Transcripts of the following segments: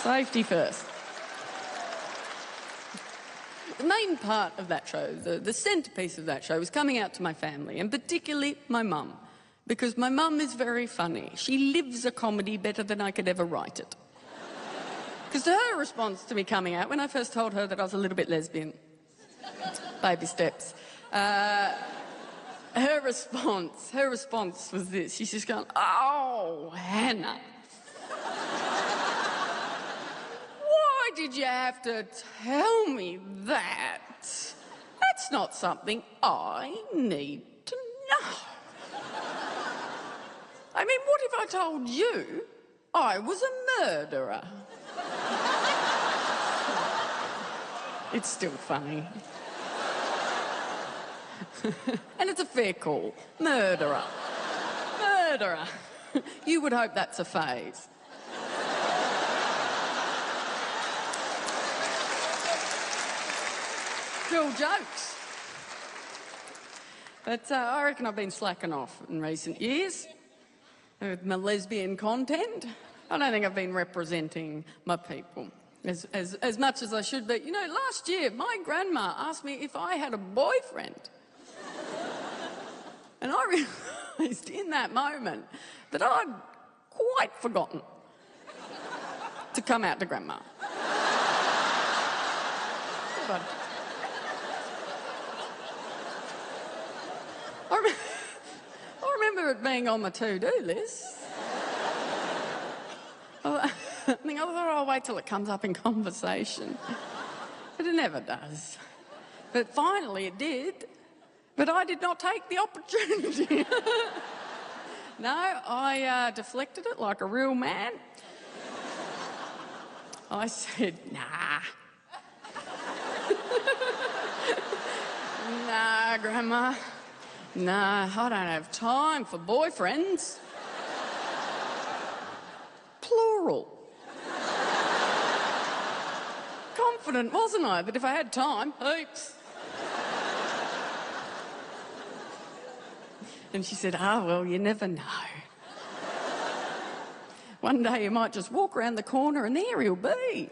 Safety first. The main part of that show, the centrepiece of that show, was coming out to my family, and particularly my mum, because my mum is very funny. She lives a comedy better than I could ever write it. Because her response to me coming out, when I first told her that I was a little bit lesbian, baby steps, her response was this. She's just going, "Oh, Hannah. Why did you have to tell me that? That's not something I need to know. I mean, what if I told you I was a murderer?" It's still funny. And it's a fair call. Murderer. Murderer. You would hope that's a phase. Still jokes. But I reckon I've been slacking off in recent years with my lesbian content. I don't think I've been representing my people as much as I should be. You know, last year, my grandma asked me if I had a boyfriend. And I realised in that moment that I'd quite forgotten to come out to Grandma. But I remember it being on my to-do list. I thought I'll wait till it comes up in conversation. But it never does. But finally it did. But I did not take the opportunity. No, I deflected it like a real man. I said, nah. Nah, Grandma. Nah, I don't have time for boyfriends. Plural. Confident, wasn't I, that if I had time, heaps. And she said, well, you never know. One day you might just walk around the corner and there he'll be.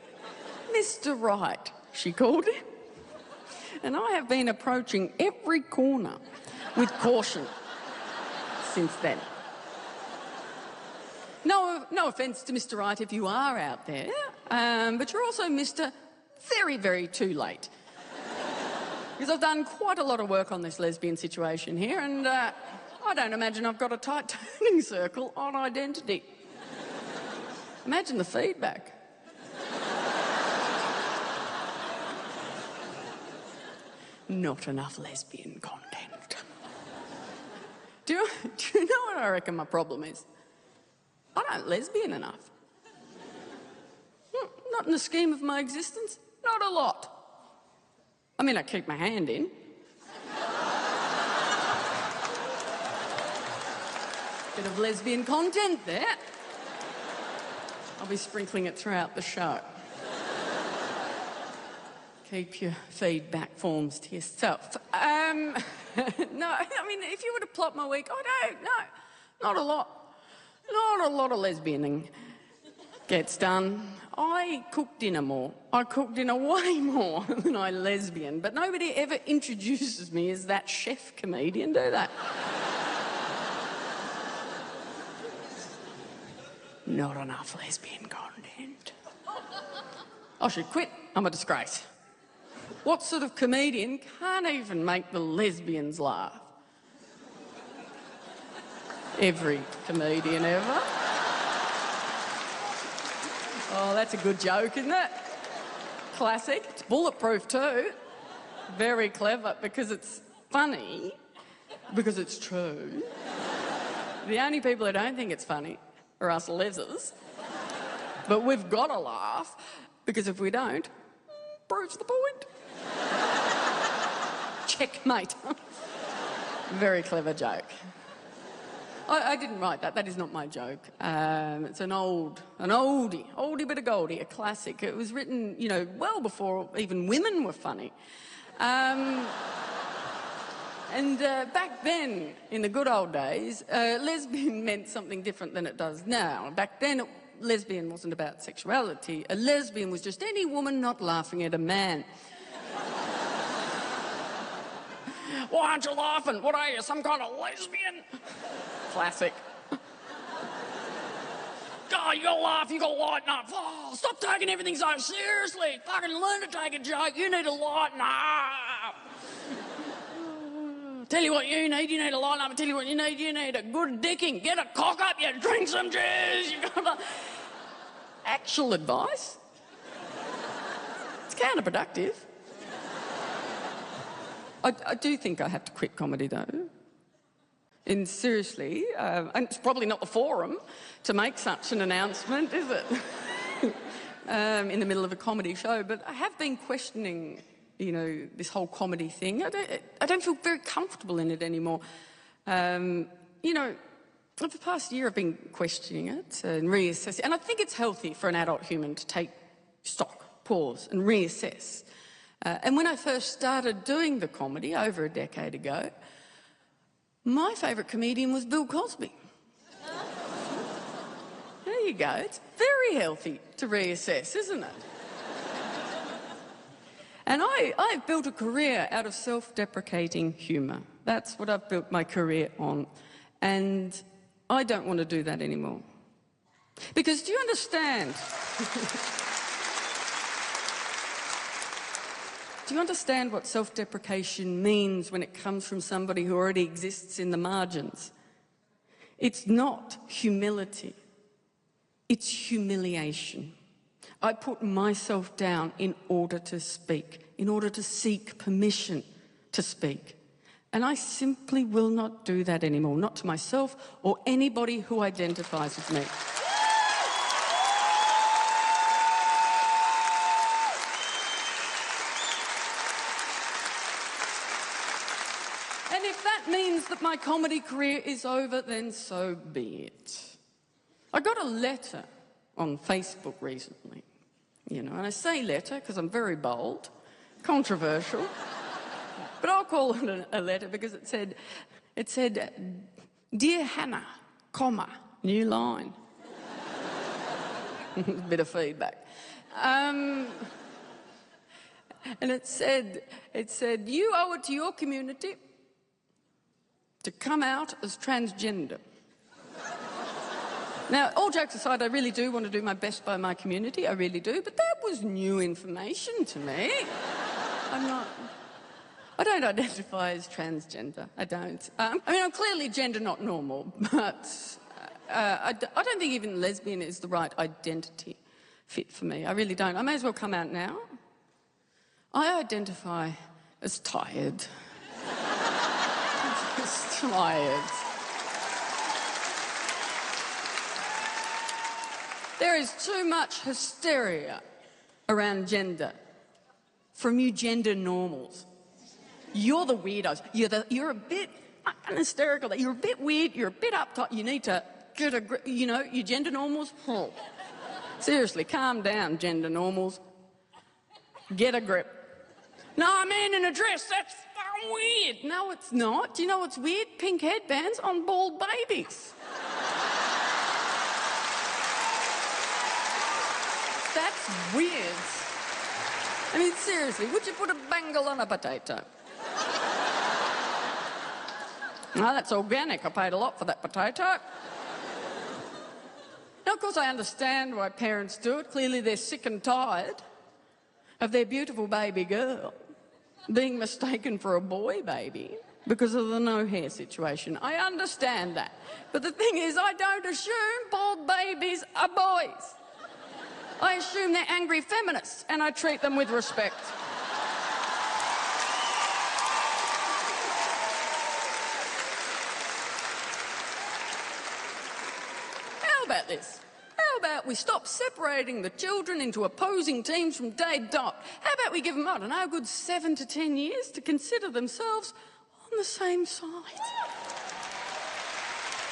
Mr. Right, she called him. And I have been approaching every corner with caution since then. No offence to Mr. Right if you are out there, but you're also Mr. Very, very too late. Because I've done quite a lot of work on this lesbian situation here, and I don't imagine I've got a tight turning circle on identity. Imagine the feedback. Not enough lesbian content. Do you know what I reckon my problem is? I don't lesbian enough. Not in the scheme of my existence. Not a lot. I mean, I keep my hand in. Bit of lesbian content there. I'll be sprinkling it throughout the show. Keep your feedback forms to yourself. No, I mean, if you were to plot my week, not a lot. Not a lot of lesbianing gets done. I cook dinner more. I cook dinner way more than I lesbian, but nobody ever introduces me as that chef comedian, do they? Not enough lesbian content. I should quit. I'm a disgrace. What sort of comedian can't even make the lesbians laugh? Every comedian ever. Oh, that's a good joke, isn't it? Classic. It's bulletproof too. Very clever, because it's funny, because it's true. The only people who don't think it's funny are us lesers. But we've got to laugh, because if we don't, proves the point. Checkmate. Very clever joke. I didn't write that. That is not my joke. It's an oldie bit of goldie, a classic. It was written, you know, well before even women were funny. And back then, in the good old days, lesbian meant something different than it does now. Back then, lesbian wasn't about sexuality. A lesbian was just any woman not laughing at a man. Why aren't you laughing? What are you, some kind of lesbian? Classic. God, you gotta laugh, you gotta lighten up. Oh, stop taking everything so seriously. Fucking learn to take a joke. You need to lighten up. Tell you what you need to lighten up. I tell you what you need a good dicking. Get a cock up, you drink some juice. You gotta... Actual advice? It's counterproductive. I do think I have to quit comedy, though. And seriously, and it's probably not the forum to make such an announcement, is it? In the middle of a comedy show, but I have been questioning, you know, this whole comedy thing. I don't feel very comfortable in it anymore. You know, for the past year I've been questioning it and reassessing, and I think it's healthy for an adult human to take stock, pause, and reassess. And when I first started doing the comedy over a decade ago, my favourite comedian was Bill Cosby. There you go. It's very healthy to reassess, isn't it? And I've built a career out of self-deprecating humour. That's what I've built my career on. And I don't want to do that anymore. Because do you understand? Do you understand what self-deprecation means when it comes from somebody who already exists in the margins? It's not humility. It's humiliation. I put myself down in order to speak, in order to seek permission to speak. And I simply will not do that anymore, not to myself or anybody who identifies with me. And if that means that my comedy career is over, then so be it. I got a letter on Facebook recently, you know, and I say letter because I'm very bold, controversial, but I'll call it a letter because it said, "Dear Hannah, comma, new line." A bit of feedback. And it said, "You owe it to your community to come out as transgender." Now, all jokes aside, I really do want to do my best by my community, I really do, but that was new information to me. I don't identify as transgender, I don't. I mean, I'm clearly gender not normal, but I don't think even lesbian is the right identity fit for me, I really don't. I may as well come out now. I identify as tired. Just tired. There is too much hysteria around gender from you gender normals. You're the weirdos. You're a bit hysterical. You're a bit weird. You're a bit uptight. You need to get a grip. You know, you gender normals. Oh. Seriously, calm down, gender normals. Get a grip. No, I'm in a dress. That's fucking weird. No, it's not. Do you know what's weird? Pink headbands on bald babies. That's weird. I mean, seriously, would you put a bangle on a potato? No, that's organic. I paid a lot for that potato. Now, of course, I understand why parents do it. Clearly, they're sick and tired of their beautiful baby girl being mistaken for a boy baby because of the no-hair situation. I understand that. But the thing is, I don't assume bald babies are boys. I assume they're angry feminists, and I treat them with respect. How about this? How about we stop separating the children into opposing teams from day dot? How about we give them, I don't know, a good 7 to 10 years to consider themselves on the same side?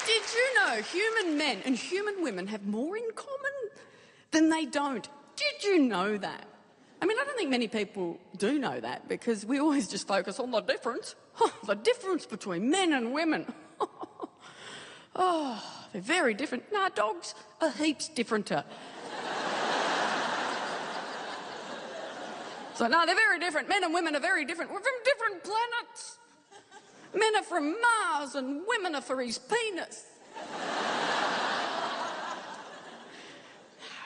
Did you know human men and human women have more in common than they don't? Did you know that? I mean, I don't think many people do know that because we always just focus on the difference. The difference between men and women. Oh, they're very different. Nah, dogs are heaps differenter. So, no, they're very different. Men and women are very different. We're from different planets. Men are from Mars and women are for his penis.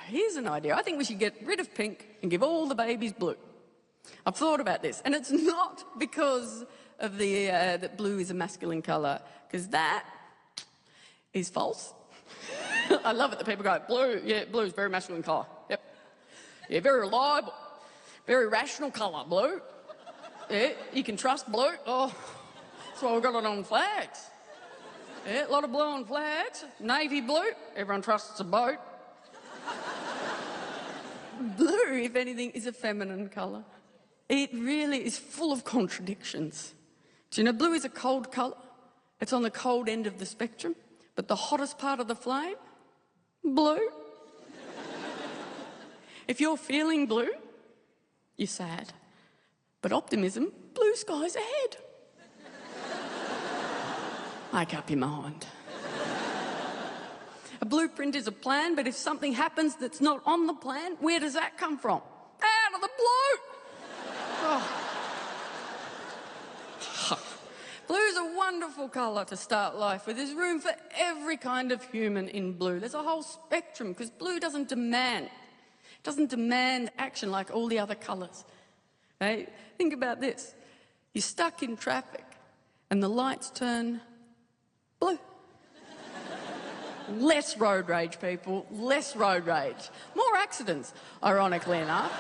Here's an idea. I think we should get rid of pink and give all the babies blue. I've thought about this, and it's not because of that blue is a masculine colour, because that is false. I love it that people go, blue, yeah, blue is a very masculine colour. Yep. Yeah, very reliable, very rational colour, blue. Yeah, you can trust blue. Oh, that's why we've got it on flags. Yeah, a lot of blue on flags. Navy blue, everyone trusts a boat. Blue, if anything, is a feminine colour. It really is full of contradictions. Do you know blue is a cold colour? It's on the cold end of the spectrum, but the hottest part of the flame, blue. If you're feeling blue, you're sad. But optimism, blue skies ahead. Make up your mind. A blueprint is a plan, but if something happens that's not on the plan, where does that come from? Out of the blue! Oh. Blue's a wonderful colour to start life with. There's room for every kind of human in blue. There's a whole spectrum, because blue doesn't demand action like all the other colours. Hey, think about this. You're stuck in traffic and the lights turn blue. Less road rage, people, less road rage. More accidents, ironically enough.